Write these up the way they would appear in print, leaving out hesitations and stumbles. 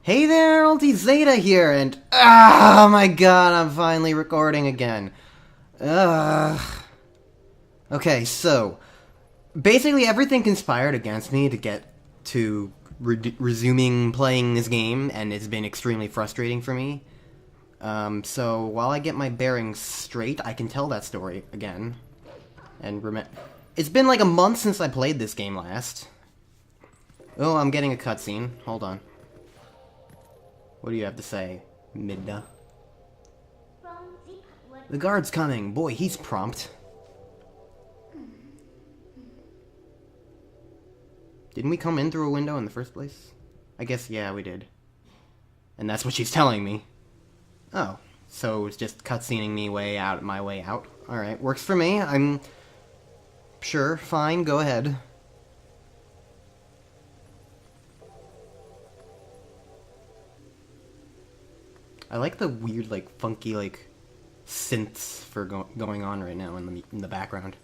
Hey there, Ultizeta here, and oh my god, I'm finally recording again. Okay, so basically everything conspired against me to get to resuming playing this game, and it's been extremely frustrating for me. So while I get my bearings straight, I can tell that story again. And it's been like a month since I played this game last. Oh, I'm getting a cutscene. Hold on. What do you have to say, Midna? The guard's coming. Boy, he's prompt. Didn't we come in through a window in the first place? I guess, yeah, we did. And that's what she's telling me. Oh, so it's just cutscening me my way out. Alright, works for me. I'm sure, fine, go ahead. I like the weird, like, funky, like, synths for going on right now in the background.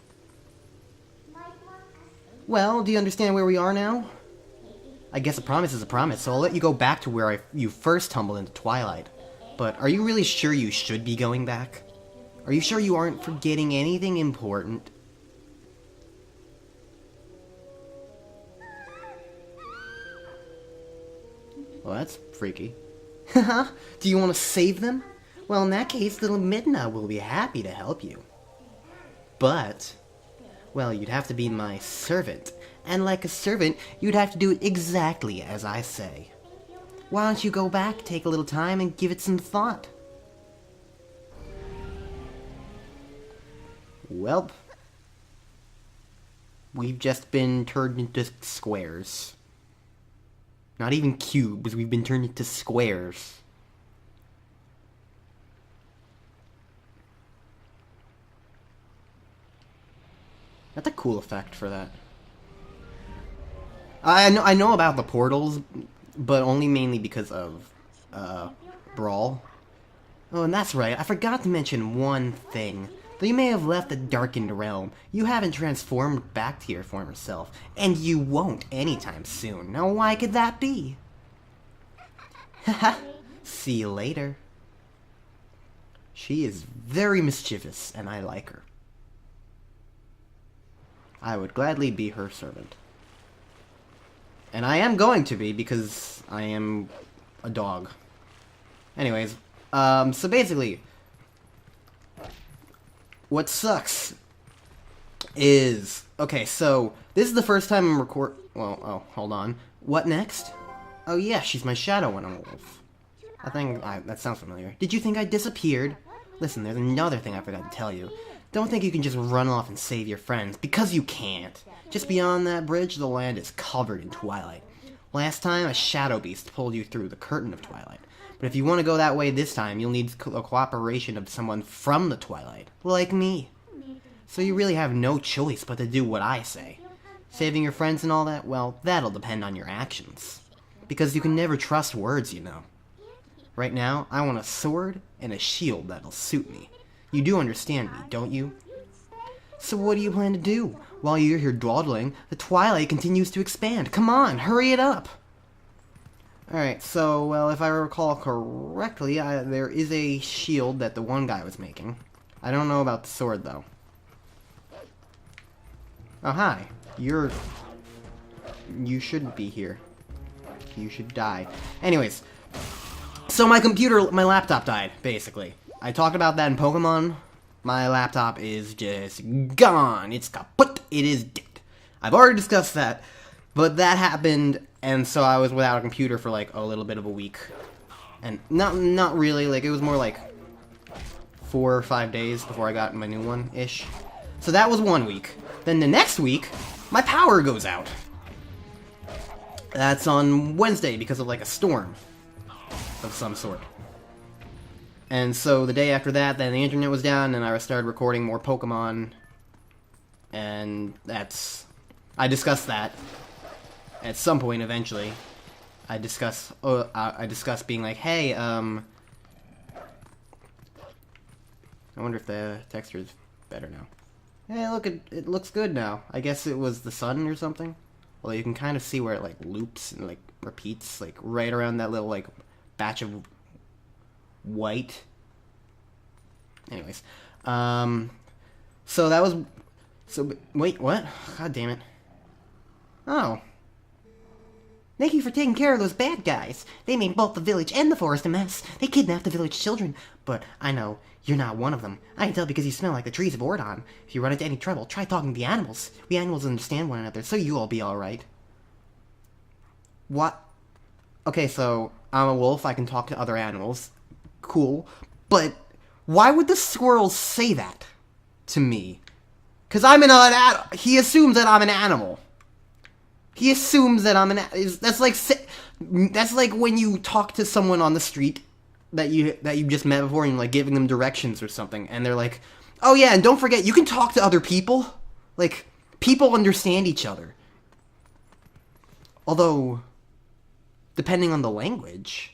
Well, do you understand where we are now? I guess a promise is a promise, so I'll let you go back to where you first tumbled into Twilight. But are you really sure you should be going back? Are you sure you aren't forgetting anything important? Well, that's freaky. Haha, do you want to save them? Well, in that case, little Midna will be happy to help you. But, well, you'd have to be my servant. And like a servant, you'd have to do it exactly as I say. Why don't you go back, take a little time, and give it some thought? Welp. We've just been turned into squares. Not even cubes, we've been turned into squares. That's a cool effect for that. I know about the portals, but only mainly because of, Brawl. Oh, and that's right, I forgot to mention one thing. Though you may have left the darkened realm, you haven't transformed back to your former self, and you won't anytime soon. Now why could that be? Haha, see you later. She is very mischievous, and I like her. I would gladly be her servant. And I am going to be, because I am a dog. Anyways, so basically, what sucks is... Okay, so, this is the first time I'm Well, oh, hold on. What next? Oh yeah, she's my shadow when I'm a wolf. That sounds familiar. Did you think I disappeared? Listen, there's another thing I forgot to tell you. Don't think you can just run off and save your friends, because you can't. Just beyond that bridge, the land is covered in Twilight. Last time, a shadow beast pulled you through the curtain of Twilight. But if you want to go that way this time, you'll need the cooperation of someone from the Twilight, like me. So you really have no choice but to do what I say. Saving your friends and all that, well, that'll depend on your actions. Because you can never trust words, you know. Right now, I want a sword and a shield that'll suit me. You do understand me, don't you? So what do you plan to do? While you're here dawdling, the Twilight continues to expand. Come on, hurry it up! Alright, so, well, if I recall correctly, there is a shield that the one guy was making. I don't know about the sword, though. Oh, hi. You shouldn't be here. You should die. Anyways, so my laptop died, basically. I talked about that in Pokemon. My laptop is just gone. It's kaput. It is dead. I've already discussed that, but that happened, and so I was without a computer for like a little bit of a week. And not really, like it was more like 4 or 5 days before I got my new one-ish. So that was 1 week. Then the next week, my power goes out. That's on Wednesday because of like a storm of some sort. And so the day after that, then the internet was down, and I started recording more Pokemon. And I discussed that at some point eventually. I discussed being like, hey, I wonder if the texture is better now. Hey, look, it looks good now. I guess it was the sun or something. Well, you can kind of see where it like loops and like repeats, like, right around that little, like, batch of white. Anyways. So that was... So, wait, what? God damn it. Oh. Thank you for taking care of those bad guys. They made both the village and the forest a mess. They kidnapped the village children. But I know you're not one of them. I can tell because you smell like the trees of Ordon. If you run into any trouble, try talking to the animals. We animals understand one another, so you'll all be alright. What? Okay, so I'm a wolf. I can talk to other animals. Cool. But why would the squirrel say that to me? Because I'm an animal. He assumes that I'm an animal. He assumes that I'm an... That's like when you talk to someone on the street that you just met before and you're like giving them directions or something, and they're like, oh yeah, and don't forget, you can talk to other people. Like, people understand each other. Although, depending on the language,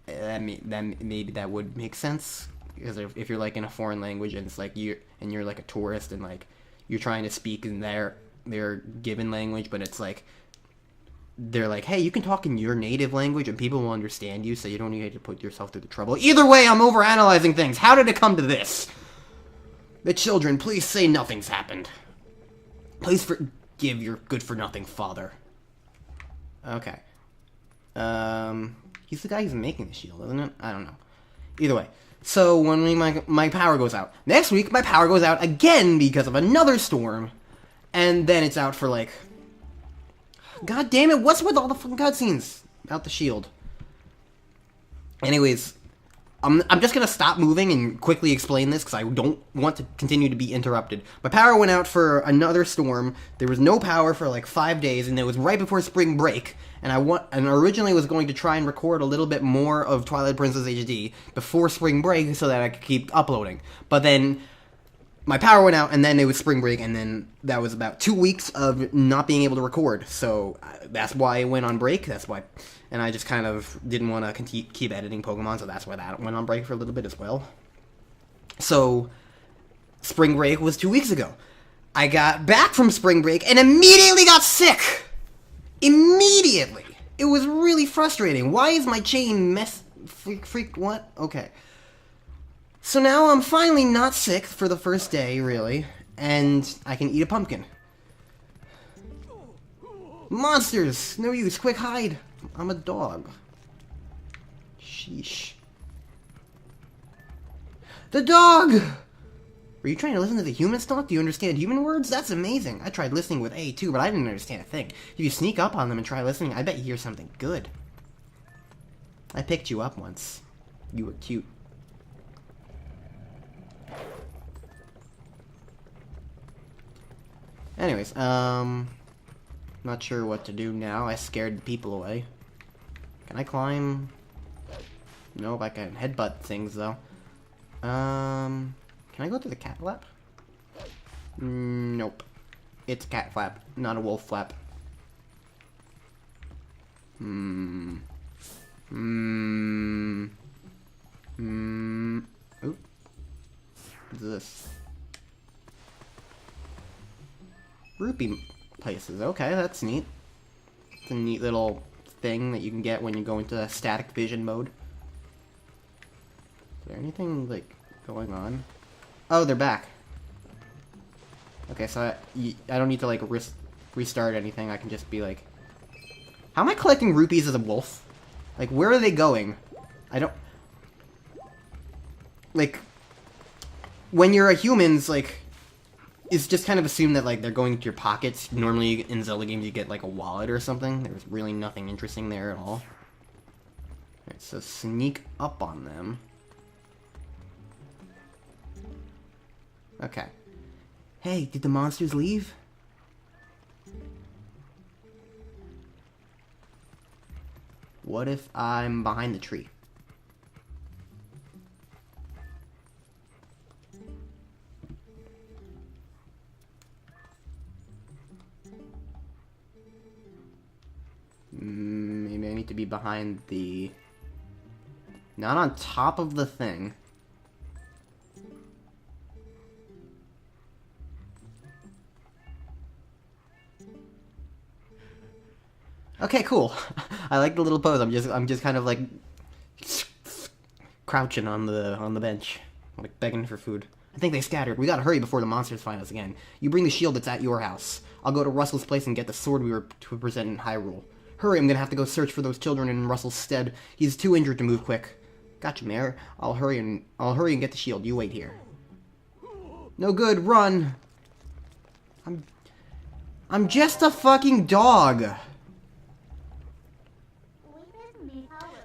maybe that would make sense. Because if you're like in a foreign language and it's like you're like a tourist and like you're trying to speak in their given language, but it's like they're like, hey, you can talk in your native language and people will understand you, so you don't need to put yourself through the trouble. Either way, I'm overanalyzing things. How did it come to this? The children, please say nothing's happened. Please forgive your good-for-nothing father. Okay. He's the guy who's making the shield, isn't it? I don't know. Either way. So, when my power goes out. Next week, my power goes out again because of another storm. And then it's out for, like... God damn it, what's with all the fucking cutscenes about the shield? Anyways, I'm just gonna stop moving and quickly explain this because I don't want to continue to be interrupted. My power went out for another storm. There was no power for like 5 days, and it was right before spring break. And I originally was going to try and record a little bit more of Twilight Princess HD before spring break so that I could keep uploading. But then my power went out, and then it was spring break, and then that was about 2 weeks of not being able to record. So that's why it went on break. That's why, and I just kind of didn't want to keep editing Pokemon, so that's why that went on break for a little bit as well. So spring break was 2 weeks ago. I got back from spring break and immediately got sick. Immediately. It was really frustrating. Why is my chain what? Okay. So now I'm finally not sick for the first day, really, and I can eat a pumpkin. Monsters! No use, quick hide! I'm a dog. Sheesh. The dog! Were you trying to listen to the humans talk? Do you understand human words? That's amazing. I tried listening with A too, but I didn't understand a thing. If you sneak up on them and try listening, I bet you hear something good. I picked you up once. You were cute. Anyways, not sure what to do now. I scared the people away. Can I climb? Nope, I can headbutt things though. Can I go to the cat flap? Nope. It's a cat flap, not a wolf flap. Oop. What's this? Rupee places. Okay, that's neat. It's a neat little thing that you can get when you go into static vision mode. Is there anything, like, going on? Oh, they're back. Okay, so I don't need to, like, restart anything. I can just be like... How am I collecting rupees as a wolf? Like, where are they going? I don't... Like, when you're a human's, like... It's just kind of assumed that, like, they're going into your pockets. Normally, in Zelda games, you get, like, a wallet or something. There's really nothing interesting there at all. Alright, so sneak up on them. Okay. Hey, did the monsters leave? What if I'm behind the tree? Maybe I need to be behind the... Not on top of the thing. Okay, cool. I like the little pose. I'm just kind of like crouching on the bench, like begging for food. I think they scattered. We gotta hurry before the monsters find us again. You bring the shield that's at your house. I'll go to Russell's place and get the sword we were to present in Hyrule. Hurry, I'm gonna have to go search for those children in Russell's stead. He's too injured to move quick. Gotcha, Mayor. I'll hurry and get the shield. You wait here. No good. Run. I'm just a fucking dog.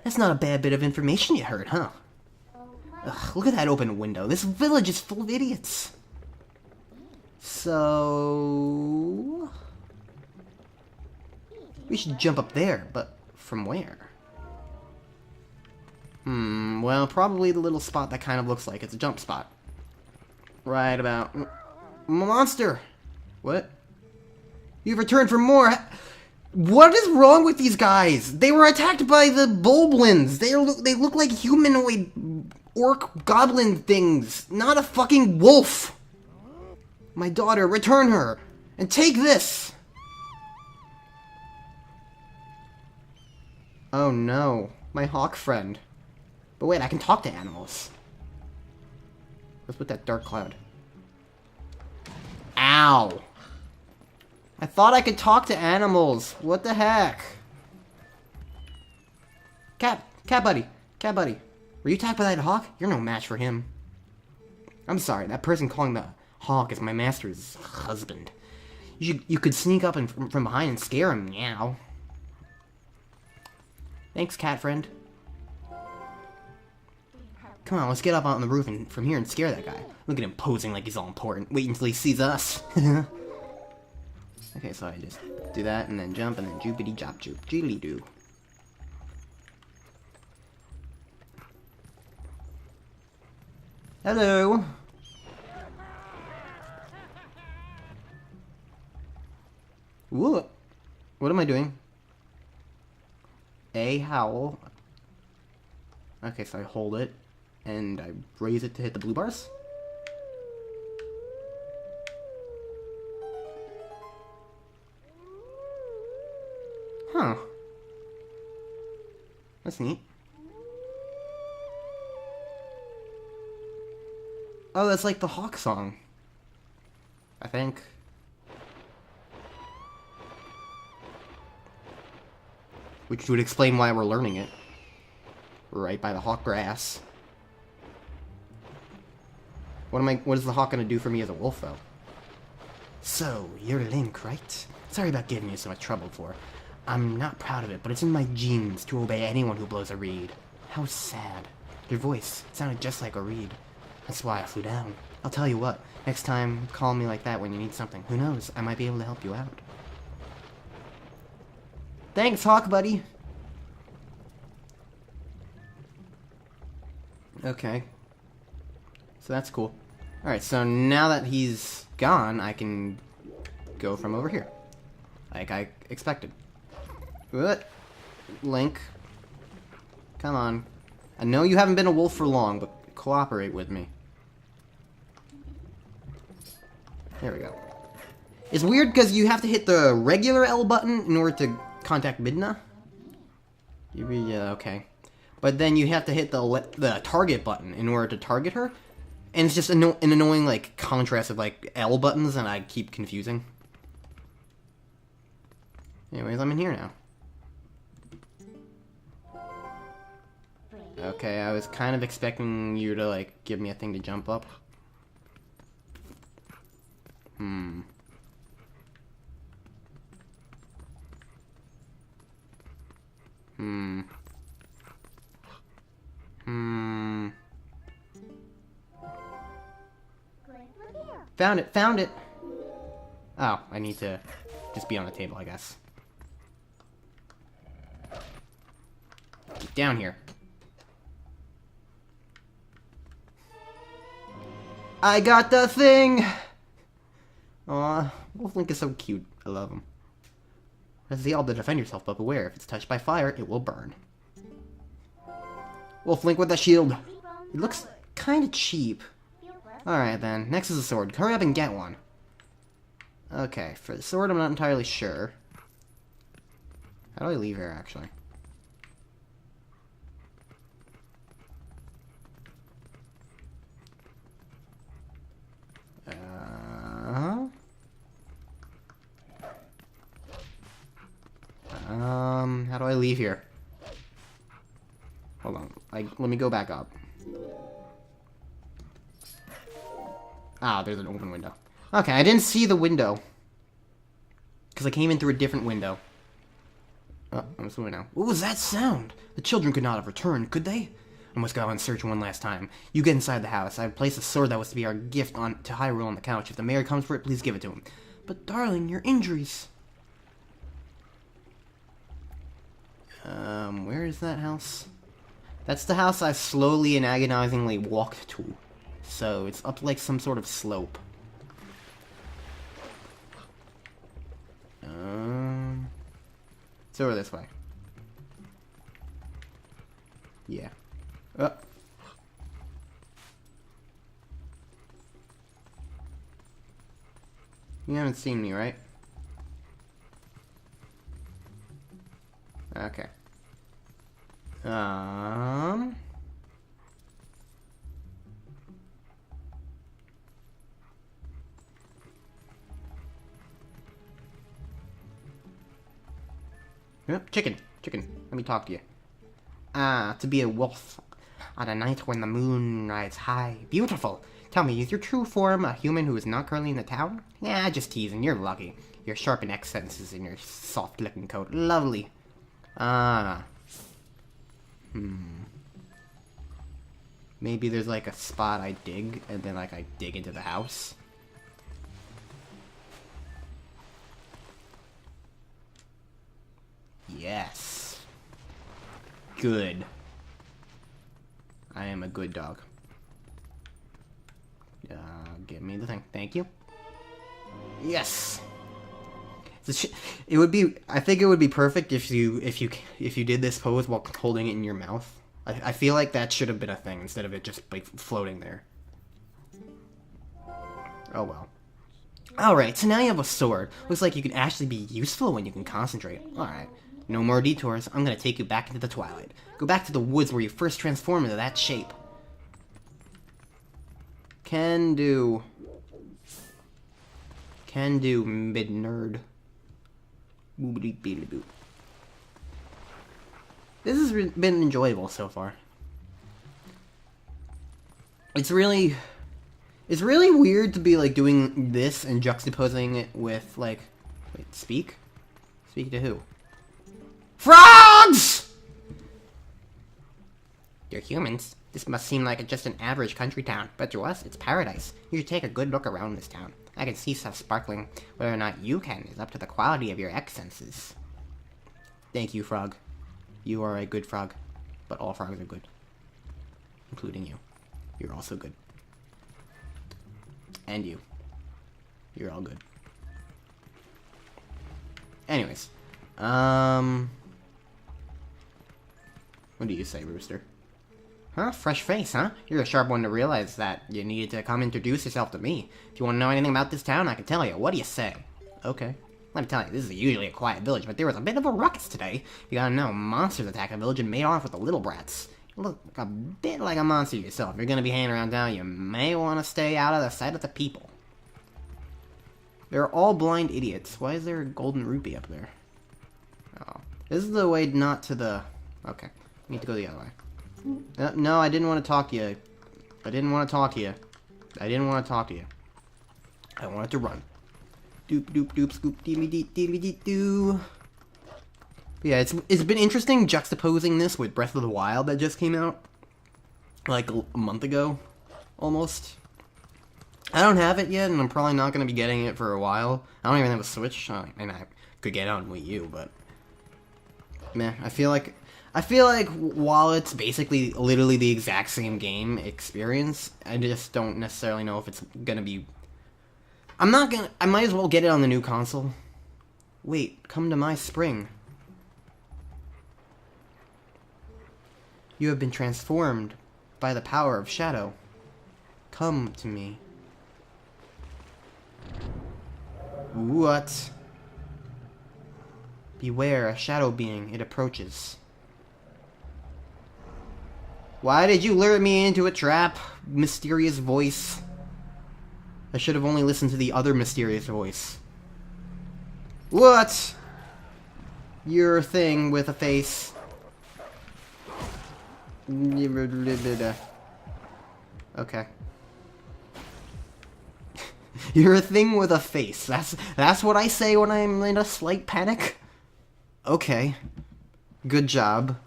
That's not a bad bit of information you heard, huh? Ugh, look at that open window. This village is full of idiots. So... we should jump up there, but from where? Well, probably the little spot that kind of looks like it's a jump spot. Right about... monster! What? You've returned for more... What is wrong with these guys? They were attacked by the Boblins. They look like humanoid orc goblin things, not a fucking wolf. My daughter, return her, and take this. Oh no, my hawk friend. But wait, I can talk to animals. What's with that dark cloud? Ow. I thought I could talk to animals. What the heck? Cat buddy. Were you attacked by that hawk? You're no match for him. I'm sorry, that person calling the hawk is my master's husband. You could sneak up and from behind and scare him, meow. Thanks, cat friend. Come on, let's get up on the roof and from here and scare that guy. Look at him posing like he's all important. Wait until he sees us. Okay, so I just do that and then jump and then joopity jop joop jiggly doo. Hello. What? What am I doing? A howl. Okay, so I hold it and I raise it to hit the blue bars. Huh. That's neat. Oh, that's like the hawk song. I think. Which would explain why we're learning it. Right by the hawk grass. What is the hawk gonna do for me as a wolf, though? So, you're Link, right? Sorry about giving you so much trouble for. I'm not proud of it, but it's in my genes to obey anyone who blows a reed. How sad. Your voice sounded just like a reed. That's why I flew down. I'll tell you what, next time call me like that when you need something. Who knows, I might be able to help you out. Thanks, Hawk Buddy. Okay. So that's cool. Alright, so now that he's gone, I can go from over here. Like I expected. What? Link. Come on. I know you haven't been a wolf for long, but cooperate with me. There we go. It's weird because you have to hit the regular L button in order to contact Midna. Yeah, okay. But then you have to hit the target button in order to target her. And it's just an annoying, like, contrast of, like, L buttons, and I keep confusing. Anyways, I'm in here now. Okay, I was kind of expecting you to, like, give me a thing to jump up. Found it! Oh, I need to just be on the table, I guess. Get down here. I got the thing! Aw, Wolf Link is so cute. I love him. That's the all to defend yourself, but beware, if it's touched by fire, it will burn. Wolf Link with the shield. It looks kinda cheap. Alright then, next is a sword. Hurry up and get one. Okay, for the sword I'm not entirely sure. How do I leave here, actually? How do I leave here? Hold on. Let me go back up. Ah, there's an open window. Okay, I didn't see the window. Because I came in through a different window. Oh, I'm assuming now. What was that sound? The children could not have returned, could they? I must go out and search one last time. You get inside the house. I have placed a sword that was to be our gift to Hyrule on the couch. If the mayor comes for it, please give it to him. But darling, your injuries. Where is that house? That's the house I slowly and agonizingly walked to. So, it's up like some sort of slope. It's over this way. Yeah. You haven't seen me, right? Okay. Yep, chicken. Let me talk to you. To be a wolf on a night when the moon rides high. Beautiful. Tell me, is your true form a human who is not currently in the town? Yeah, just teasing. You're lucky. Your sharpened accents in your soft-looking coat. Lovely. Maybe there's like a spot I dig, and then like I dig into the house. Yes. Good. I am a good dog. Give me the thing. Thank you. Yes. It would be. I think it would be perfect if you did this pose while holding it in your mouth. I feel like that should have been a thing instead of it just like floating there. Oh well. Alright, so now you have a sword. Looks like you can actually be useful when you can concentrate. Alright. No more detours. I'm gonna take you back into the Twilight. Go back to the woods where you first transformed into that shape. Can do. Can do, mid-nerd. Boop-a-doop-beep-a-doop. This has been enjoyable so far. It's really weird to be like doing this and juxtaposing it with like, wait, speak? Speak to who? Frogs! You're humans. This must seem like just an average country town, but to us, it's paradise. You should take a good look around this town. I can see stuff sparkling. Whether or not you can is up to the quality of your senses. Thank you, frog. You are a good frog, but all frogs are good. Including you. You're also good. And you. You're all good. Anyways. What do you say, Rooster? Huh? Fresh face, huh? You're a sharp one to realize that you needed to come introduce yourself to me. If you want to know anything about this town, I can tell you. What do you say? Okay. Let me tell you, this is usually a quiet village, but there was a bit of a ruckus today. You gotta know, monsters attacked the village and made off with the little brats. You look a bit like a monster yourself. If you're gonna be hanging around town, you may want to stay out of the sight of the people. They're all blind idiots. Why is there a golden rupee up there? Oh. This is the way not to the... Okay. I need to go the other way. No, I didn't want to talk to you. I didn't want to talk to you. I didn't want to talk to you. I wanted to run. Doop doop doop scoop deemy dee deemy dee doo. Yeah, it's been interesting juxtaposing this with Breath of the Wild that just came out like a month ago, almost. I don't have it yet, and I'm probably not going to be getting it for a while. I don't even have a Switch, and I could get it on Wii U, but man, I feel like while it's basically literally the exact same game experience, I just don't necessarily know if it's gonna be... I might as well get it on the new console. Wait, come to my spring. You have been transformed by the power of shadow. Come to me. What? Beware, a shadow being. It approaches. Why did you lure me into a trap, mysterious voice? I should have only listened to the other mysterious voice. What? You're a thing with a face. Okay. You're a thing with a face. That's what I say when I'm in a slight panic? Okay. Good job.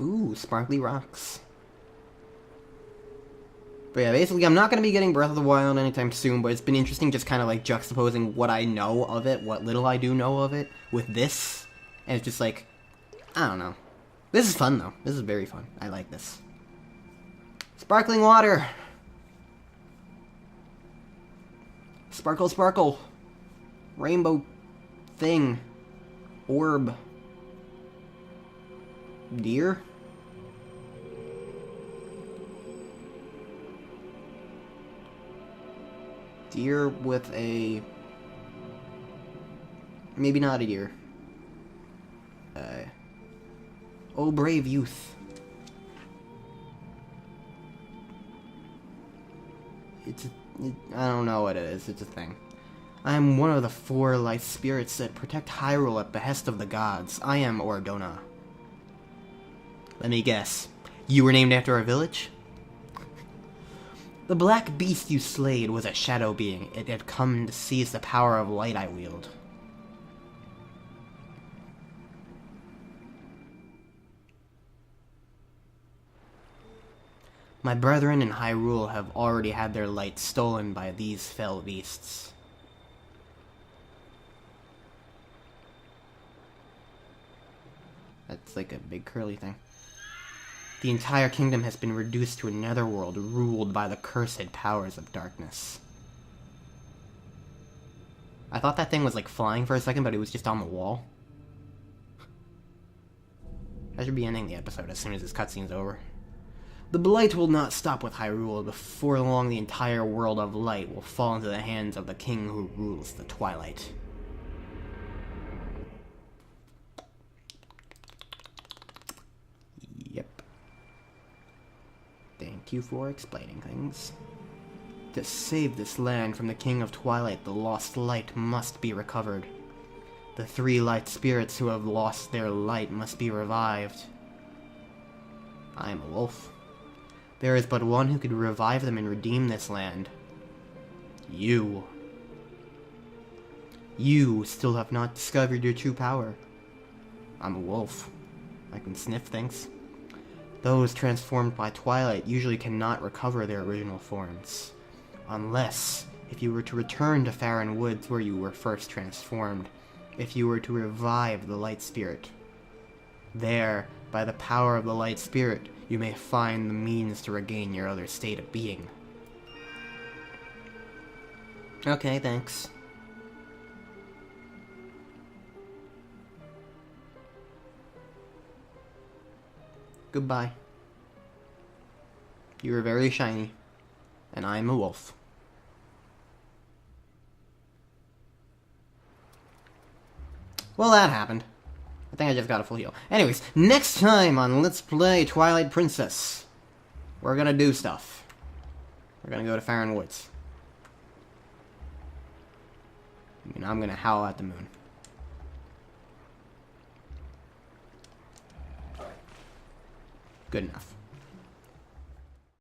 Ooh, sparkly rocks. But yeah, basically, I'm not going to be getting Breath of the Wild anytime soon, but it's been interesting just kind of like juxtaposing what I know of it, what little I do know of it, with this. And it's just like, I don't know. This is fun, though. This is very fun. I like this. Sparkling water! Sparkle, sparkle! Rainbow thing. Orb. Deer? Deer with a... Maybe not a deer. Oh, brave youth. I don't know what it is. It's a thing. I am one of the 4 light spirits that protect Hyrule at behest of the gods. I am Ordona. Let me guess. You were named after a village? The black beast you slayed was a shadow being. It had come to seize the power of light I wield. My brethren in Hyrule have already had their light stolen by these fell beasts. That's like a big curly thing. The entire kingdom has been reduced to a netherworld ruled by the cursed powers of darkness. I thought that thing was like flying for a second, but it was just on the wall. I should be ending the episode as soon as this cutscene's over. The blight will not stop with Hyrule. Before long, the entire world of light will fall into the hands of the king who rules the Twilight. Yep. Thank you for explaining things. To save this land from the King of Twilight, the lost light must be recovered. The 3 light spirits who have lost their light must be revived. I am a wolf. There is but one who could revive them and redeem this land. You. You still have not discovered your true power. I'm a wolf. I can sniff things. Those transformed by Twilight usually cannot recover their original forms. Unless, if you were to return to Faron Woods where you were first transformed, if you were to revive the Light Spirit. There, by the power of the Light Spirit, you may find the means to regain your other state of being. Okay, thanks. Goodbye. You are very shiny, and I am a wolf. Well, that happened. I think I just got a full heal. Anyways, next time on Let's Play Twilight Princess, we're gonna do stuff. We're gonna go to Faron Woods. And I'm gonna howl at the moon. Good enough.